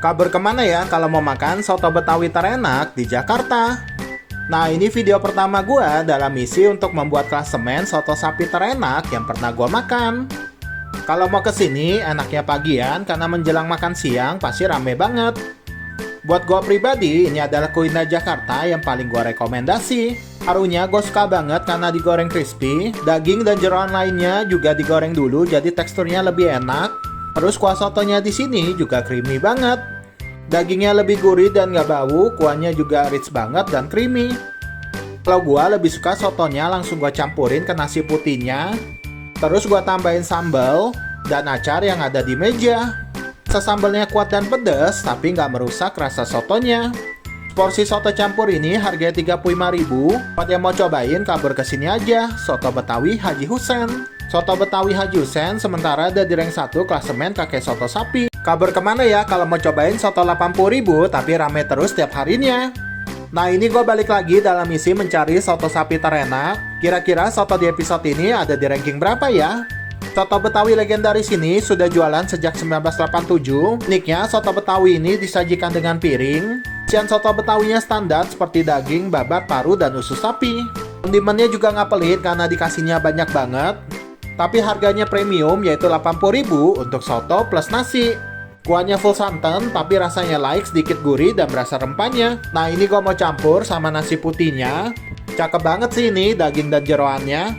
Kabar kemana ya kalau mau makan soto Betawi terenak di Jakarta? Nah, ini video pertama gue dalam misi untuk membuat klasemen soto sapi terenak yang pernah gue makan. Kalau mau kesini, enaknya pagian karena menjelang makan siang pasti rame banget. Buat gue pribadi, ini adalah kuliner Jakarta yang paling gue rekomendasi. Harunya gue suka banget karena digoreng crispy, daging dan jeroan lainnya juga digoreng dulu jadi teksturnya lebih enak. Terus kuah sotonya di sini juga creamy banget. Dagingnya lebih gurih dan gak bau, kuahnya juga rich banget dan creamy. Kalau gue lebih suka sotonya langsung gue campurin ke nasi putihnya. Terus gue tambahin sambal dan acar yang ada di meja. Sambalnya kuat dan pedas, tapi nggak merusak rasa sotonya. Porsi soto campur ini harganya 35.000. Buat yang mau cobain, kabur kesini aja. Soto Betawi Haji Husen. Soto Betawi Haji Husen sementara ada di rank 1 klasemen kakek soto sapi. Kabur kemana ya kalau mau cobain soto 80.000 tapi rame terus tiap harinya. Nah, ini gue balik lagi dalam misi mencari soto sapi terenak. Kira-kira soto di episode ini ada di ranking berapa ya? Soto Betawi legendaris ini sudah jualan sejak 1987. Uniknya, soto Betawi ini disajikan dengan piring. Isian soto Betawinya standar seperti daging, babat, paru, dan usus sapi. Kondimennya juga nggak pelit karena dikasihnya banyak banget. Tapi harganya premium yaitu 80.000 untuk soto plus nasi. Kuahnya full santan tapi rasanya light, sedikit gurih dan berasa rempahnya. Nah, ini gue mau campur sama nasi putihnya. Cakep banget sih ini daging dan jeroannya.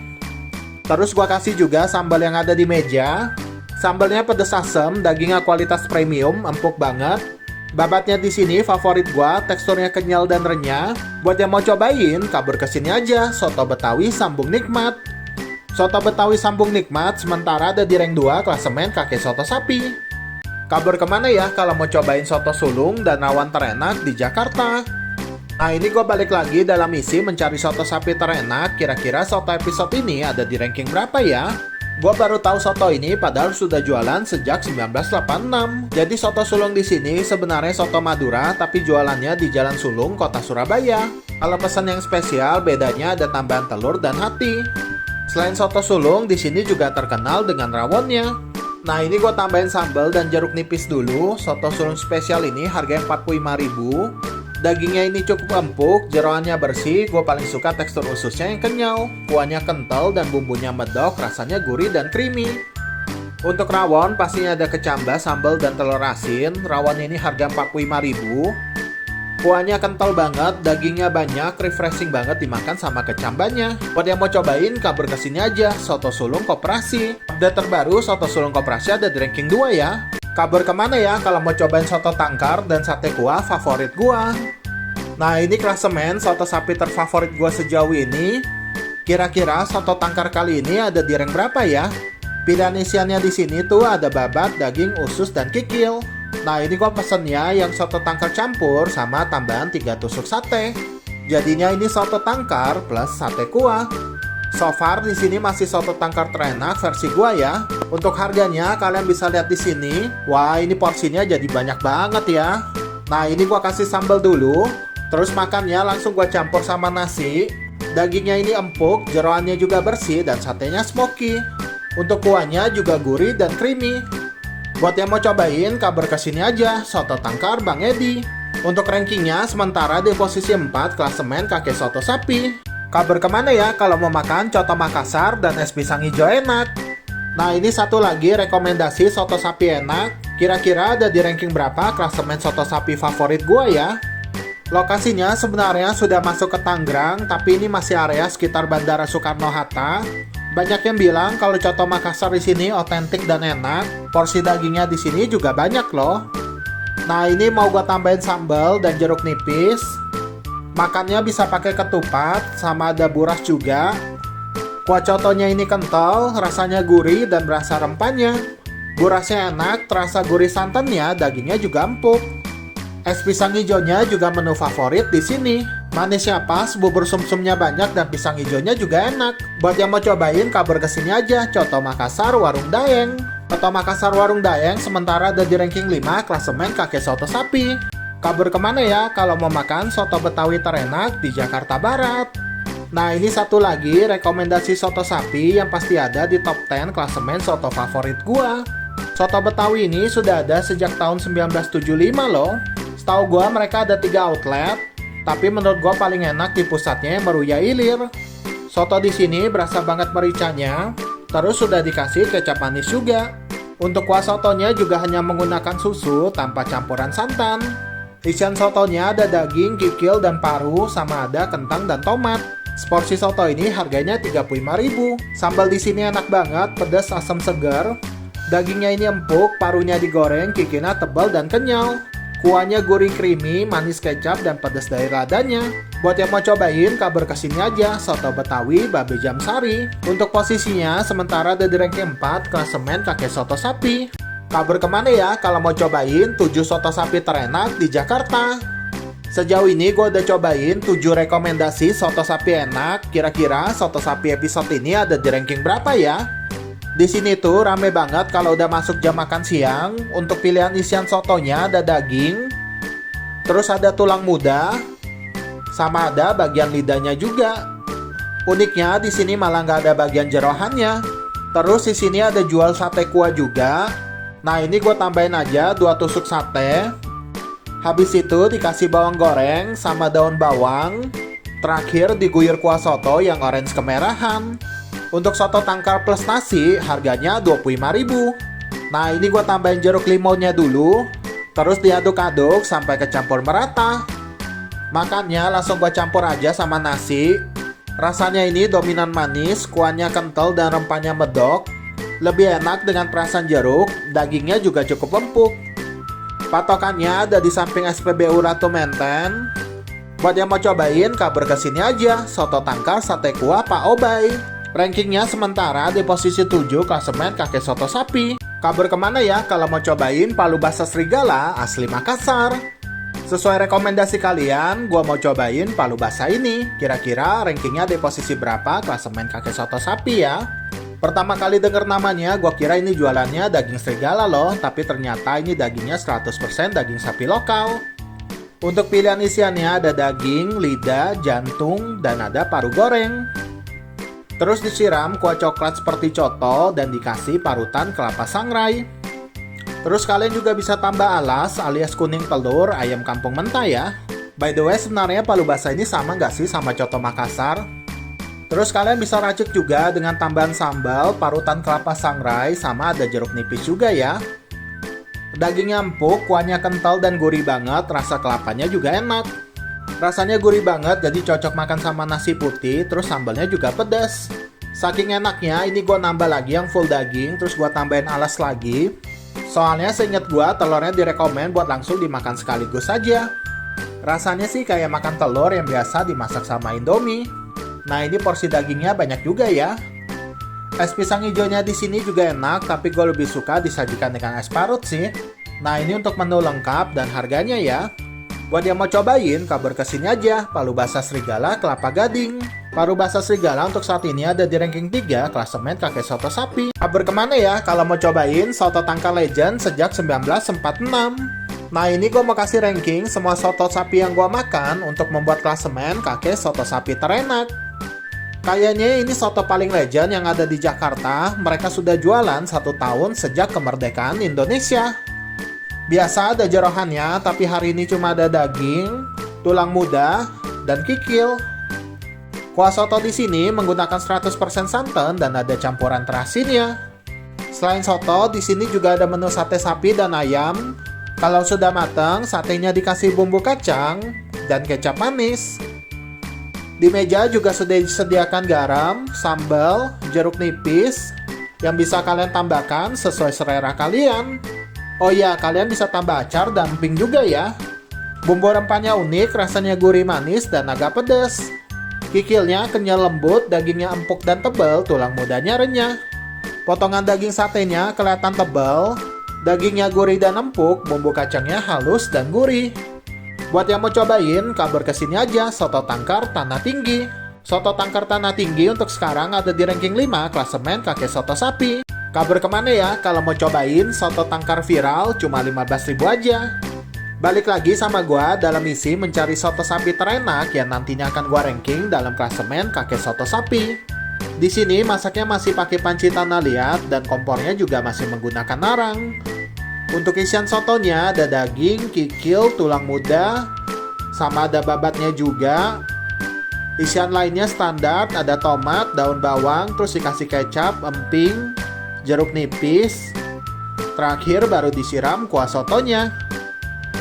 Terus gua kasih juga sambal yang ada di meja. Sambalnya pedas asem, dagingnya kualitas premium, empuk banget. Babatnya di sini favorit gua, teksturnya kenyal dan renyah. Buat yang mau cobain, kabur kesini aja. Soto Betawi Sambung Nikmat. Soto Betawi Sambung Nikmat sementara ada di rank 2 klasemen kakek soto sapi. Kabur kemana ya kalau mau cobain soto sulung dan rawon terenak di Jakarta? Nah, ini gue balik lagi dalam misi mencari soto sapi terenak. Kira-kira soto episode ini ada di ranking berapa ya? Gue baru tahu soto ini padahal sudah jualan sejak 1986. Jadi soto sulung di sini sebenarnya soto Madura, tapi jualannya di Jalan Sulung, Kota Surabaya. Kalau pesan yang spesial, bedanya ada tambahan telur dan hati. Selain soto sulung, di sini juga terkenal dengan rawonnya. Nah, ini gue tambahin sambal dan jeruk nipis dulu. Soto sulung spesial ini harganya 45.000. Dagingnya ini cukup empuk, jeroannya bersih, gue paling suka tekstur ususnya yang kenyal. Kuahnya kental dan bumbunya medok, rasanya gurih dan creamy. Untuk rawon pastinya ada kecambah, sambal dan telur asin. Rawonnya ini harga 45.000. Kuahnya kental banget, dagingnya banyak, refreshing banget dimakan sama kecambahnya. Buat yang mau cobain, kabur kesini aja. Soto sulung koperasi. Update terbaru, soto sulung koperasi ada di ranking 2 ya. Kabur kemana ya kalau mau cobain soto tangkar dan sate kuah favorit gua? Nah, ini klasemen soto sapi terfavorit gua sejauh ini. Kira-kira soto tangkar kali ini ada di rank berapa ya? Pilihan isiannya di sini tuh ada babat, daging, usus, dan kikil. Nah, ini gua pesennya yang soto tangkar campur sama tambahan 3 tusuk sate. Jadinya ini soto tangkar plus sate kuah. So far di sini masih soto tangkar terenak versi gua ya. Untuk harganya kalian bisa lihat di sini. Wah, ini porsinya jadi banyak banget ya. Nah, ini gua kasih sambal dulu. Terus makannya langsung gua campur sama nasi. Dagingnya ini empuk, jeroannya juga bersih dan satenya smoky. Untuk kuahnya juga gurih dan creamy. Buat yang mau cobain, kabur kesini aja. Soto tangkar Bang Edi. Untuk rankingnya sementara di posisi 4 klasemen kakek soto sapi. Kabur kemana ya kalau mau makan coto Makassar dan es pisang hijau enak? Nah, ini satu lagi rekomendasi soto sapi enak. Kira-kira ada di ranking berapa klasemen soto sapi favorit gua ya? Lokasinya sebenarnya sudah masuk ke Tangerang, tapi ini masih area sekitar Bandara Soekarno-Hatta. Banyak yang bilang kalau coto Makassar di sini otentik dan enak. Porsi dagingnya di sini juga banyak loh. Nah, ini mau gua tambahin sambal dan jeruk nipis. Makannya bisa pakai ketupat, sama ada buras juga. Kuah cotonya ini kental, rasanya gurih dan berasa rempahnya. Burasnya enak, terasa gurih santannya, dagingnya juga empuk. Es pisang hijaunya juga menu favorit di sini. Manisnya pas, bubur sumsumnya banyak dan pisang hijaunya juga enak. Buat yang mau cobain, kabur kesini aja. Coto Makassar Warung Daeng. Coto Makassar Warung Daeng sementara ada di ranking 5 klasemen kakek soto sapi. Kabur kemana ya kalau mau makan soto Betawi terenak di Jakarta Barat? Nah, ini satu lagi rekomendasi soto sapi yang pasti ada di top 10 klasemen soto favorit gua. Soto Betawi ini sudah ada sejak tahun 1975 loh. Setahu gua mereka ada 3 outlet, tapi menurut gua paling enak di pusatnya yang Meruya Ilir. Soto di sini berasa banget mericanya, terus sudah dikasih kecap manis juga. Untuk kuah sotonya juga hanya menggunakan susu tanpa campuran santan. Isian sotonya ada daging, kikil, dan paru, sama ada kentang dan tomat. Seporsi soto ini harganya 35.000. Sambal di sini enak banget, pedas, asam segar. Dagingnya ini empuk, parunya digoreng, kikilnya tebal dan kenyal. Kuahnya gurih creamy, manis kecap, dan pedas dari ladanya. Buat yang mau cobain, kabar kesini aja, Soto Betawi Babe Jamsari. Untuk posisinya, sementara ada di ranking 4, klasemen kakek soto sapi. Kabar kemana ya kalau mau cobain 7 soto sapi terenak di Jakarta? Sejauh ini gue udah cobain 7 rekomendasi soto sapi enak. Kira-kira soto sapi episode ini ada di ranking berapa ya? Di sini tuh rame banget kalau udah masuk jam makan siang. Untuk pilihan isian sotonya ada daging, terus ada tulang muda, sama ada bagian lidahnya juga. Uniknya di sini malah nggak ada bagian jerohannya. Terus di sini ada jual sate kuah juga. Nah ini gue tambahin aja 2 tusuk sate. Habis itu dikasih bawang goreng sama daun bawang. Terakhir diguyur kuah soto yang orange kemerahan. Untuk soto tangkar plus nasi harganya 25.000. Nah ini gue tambahin jeruk limonnya dulu, terus diaduk-aduk sampai kecampur merata. Makannya langsung gue campur aja sama nasi. Rasanya ini dominan manis, kuahnya kental dan rempahnya medok. Lebih enak dengan perasan jeruk, dagingnya juga cukup empuk. Patokannya ada di samping SPBU Ratu Menteng. Buat yang mau cobain, kabar kesini aja, soto tangkar sate kuah Pak Obay. Rankingnya sementara di posisi 7 klasemen kakek soto sapi. Kabar kemana ya kalau mau cobain palu basah serigala asli Makassar? Sesuai rekomendasi kalian, gua mau cobain palu basah ini. Kira-kira rankingnya di posisi berapa klasemen kakek soto sapi ya? Pertama kali denger namanya, gua kira ini jualannya daging serigala loh, tapi ternyata ini dagingnya 100% daging sapi lokal. Untuk pilihan isiannya ada daging, lidah, jantung, dan ada paru goreng. Terus disiram kuah coklat seperti coto dan dikasih parutan kelapa sangrai. Terus kalian juga bisa tambah alas alias kuning telur ayam kampung mentah ya. By the way, sebenarnya palu basah ini sama nggak sih sama coto Makassar? Terus kalian bisa racik juga dengan tambahan sambal, parutan kelapa sangrai, sama ada jeruk nipis juga ya. Dagingnya empuk, kuahnya kental dan gurih banget, rasa kelapanya juga enak. Rasanya gurih banget, jadi cocok makan sama nasi putih, terus sambalnya juga pedas. Saking enaknya, ini gue nambah lagi yang full daging, terus gue tambahin alas lagi. Soalnya seinget gue, telurnya direkomend buat langsung dimakan sekaligus saja. Rasanya sih kayak makan telur yang biasa dimasak sama Indomie. Nah ini porsi dagingnya banyak juga ya. Es pisang hijaunya di sini juga enak, tapi gue lebih suka disajikan dengan es parut sih. Nah ini untuk menu lengkap dan harganya ya. Buat yang mau cobain, kabar kesini aja, palu basah serigala Kelapa Gading. Palu basah serigala untuk saat ini ada di ranking 3 klasemen kakek soto sapi. Kabar kemana ya kalau mau cobain soto tangkar legend sejak 1946. Nah ini gue mau kasih ranking semua soto sapi yang gue makan untuk membuat klasemen kakek soto sapi terenak. Kayaknya ini soto paling legend yang ada di Jakarta. Mereka sudah jualan 1 tahun sejak kemerdekaan Indonesia. Biasa ada jerohannya, tapi hari ini cuma ada daging, tulang muda, dan kikil. Kuah soto di sini menggunakan 100% santan dan ada campuran terasinnya. Selain soto, di sini juga ada menu sate sapi dan ayam. Kalau sudah matang, satenya dikasih bumbu kacang dan kecap manis. Di meja juga sudah disediakan garam, sambal, jeruk nipis, yang bisa kalian tambahkan sesuai selera kalian. Oh iya, kalian bisa tambah acar dan emping juga ya. Bumbu rempahnya unik, rasanya gurih manis dan agak pedas. Kikilnya kenyal lembut, dagingnya empuk dan tebal, tulang mudanya renyah. Potongan daging satenya kelihatan tebal, dagingnya gurih dan empuk, bumbu kacangnya halus dan gurih. Buat yang mau cobain, kabar kesini aja, soto tangkar Tanah Tinggi. Soto tangkar Tanah Tinggi untuk sekarang ada di ranking 5 klasemen kakek soto sapi. Kabar kemana ya kalau mau cobain soto tangkar viral cuma 15.000 aja. Balik lagi sama gua dalam misi mencari soto sapi terenak yang nantinya akan gua ranking dalam klasemen kakek soto sapi. Di sini masaknya masih pakai panci tanah liat dan kompornya juga masih menggunakan arang. Untuk isian sotonya ada daging, kikil, tulang muda, sama ada babatnya juga. Isian lainnya standar, ada tomat, daun bawang, terus dikasih kecap, emping, jeruk nipis. Terakhir baru disiram kuah sotonya.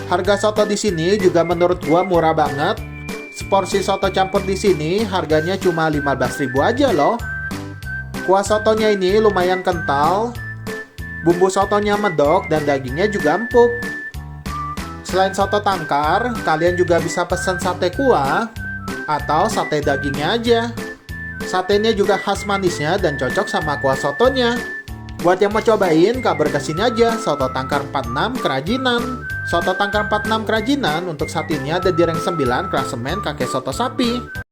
Harga soto di sini juga menurut gua murah banget. Seporsi soto campur di sini harganya cuma 15.000 aja loh. Kuah sotonya ini lumayan kental. Bumbu sotonya medok dan dagingnya juga empuk. Selain soto tangkar, kalian juga bisa pesan sate kuah atau sate dagingnya aja. Satenya juga khas manisnya dan cocok sama kuah sotonya. Buat yang mau cobain, kabar kesini aja, Soto Tangkar 46 Kerajinan. Soto Tangkar 46 Kerajinan untuk saat ini ada di rank 9 klasemen kakek soto sapi.